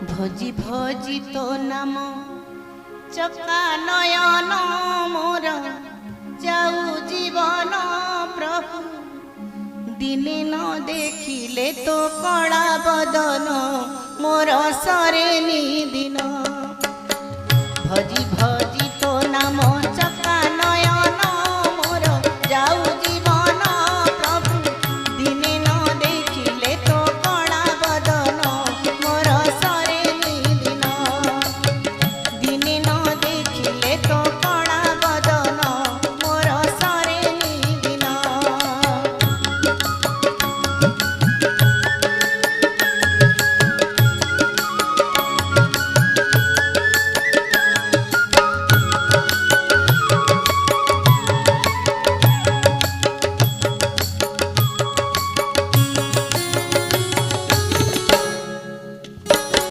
भोजी भोजी तो नाम चका नयन मोर जाऊ जीवन प्रभु दिने न देखिले तो कड़ा बदन मोर सरे दिन भोजी